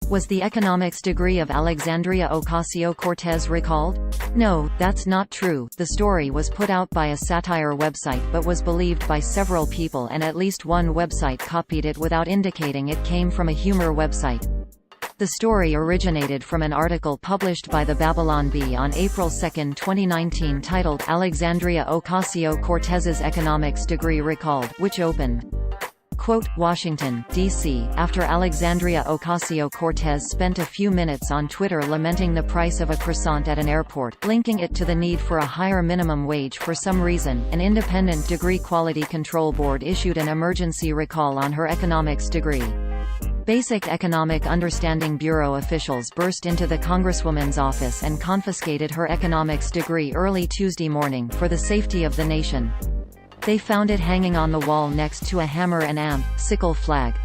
Was the economics degree of Alexandria Ocasio-Cortez recalled? No, that's not true. The story was put out by a satire website but was believed by several people, and at least one website copied it without indicating it came from a humor website. The story originated from an article published by the Babylon Bee on April 2, 2019 titled Alexandria Ocasio-Cortez's Economics Degree Recalled, which opened, quote, Washington, D.C., after Alexandria Ocasio-Cortez spent a few minutes on Twitter lamenting the price of a croissant at an airport, linking it to the need for a higher minimum wage for some reason, an independent degree quality control board issued an emergency recall on her economics degree. Basic Economic Understanding Bureau officials burst into the Congresswoman's office and confiscated her economics degree early Tuesday morning for the safety of the nation. They found it hanging on the wall next to a hammer and sickle flag.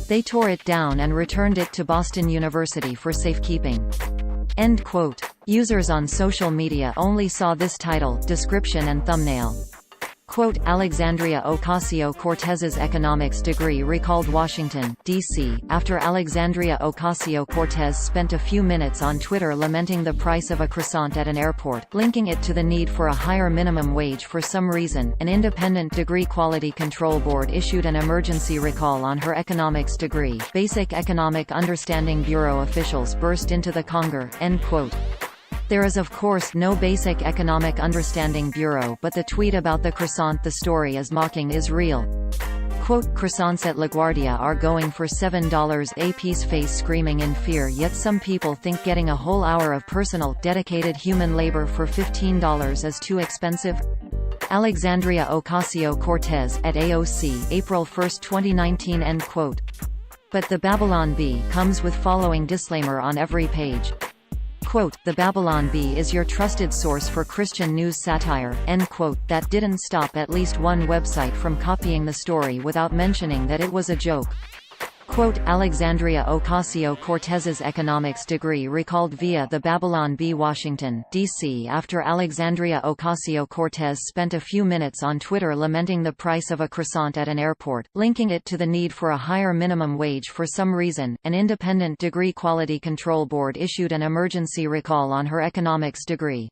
They tore it down and returned it to Boston University for safekeeping. End quote. Users on social media only saw this title, description and thumbnail. Quote, Alexandria Ocasio-Cortez's economics degree recalled Washington, D.C., after Alexandria Ocasio-Cortez spent a few minutes on Twitter lamenting the price of a croissant at an airport, linking it to the need for a higher minimum wage for some reason. An independent degree quality control board issued an emergency recall on her economics degree. Basic Economic Understanding Bureau officials burst into the Congress. End quote. There is of course no Basic Economic Understanding Bureau, but the tweet about the croissant the story is mocking is real. Quote, croissants at LaGuardia are going for $7 a piece, face screaming in fear, yet some people think getting a whole hour of personal, dedicated human labor for $15 is too expensive. Alexandria Ocasio-Cortez, at AOC, April 1, 2019. End quote. But the Babylon Bee comes with following disclaimer on every page. Quote, the Babylon Bee is your trusted source for Christian news satire, end quote. That didn't stop at least one website from copying the story without mentioning that it was a joke. Quote, Alexandria Ocasio-Cortez's economics degree recalled via the Babylon Bee, Washington, D.C. after Alexandria Ocasio-Cortez spent a few minutes on Twitter lamenting the price of a croissant at an airport, linking it to the need for a higher minimum wage for some reason. An independent degree quality control board issued an emergency recall on her economics degree.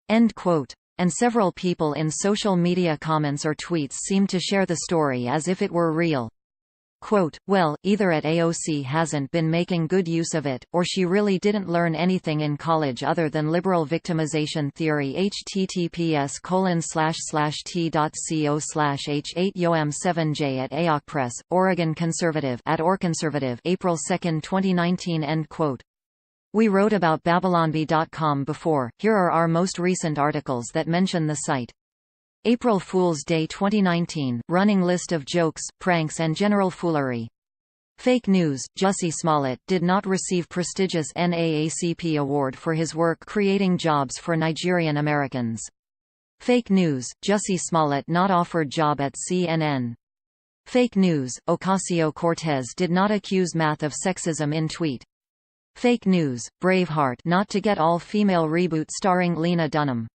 End quote. And several people in social media comments or tweets seemed to share the story as if it were real. Quote, well, either at AOC hasn't been making good use of it, or she really didn't learn anything in college other than liberal victimization theory. https://t.co/h8yom7j at AOC Press, Oregon Conservative at OrConservative, April 2, 2019. End quote. We wrote about babylonbee.com before. Here are our most recent articles that mention the site. April Fool's Day 2019, running list of jokes, pranks and general foolery. Fake news, Jussie Smollett did not receive prestigious NAACP award for his work creating jobs for Nigerian Americans. Fake news, Jussie Smollett not offered job at CNN. Fake news, Ocasio-Cortez did not accuse math of sexism in tweet. Fake news, Braveheart not to get all-female reboot starring Lena Dunham.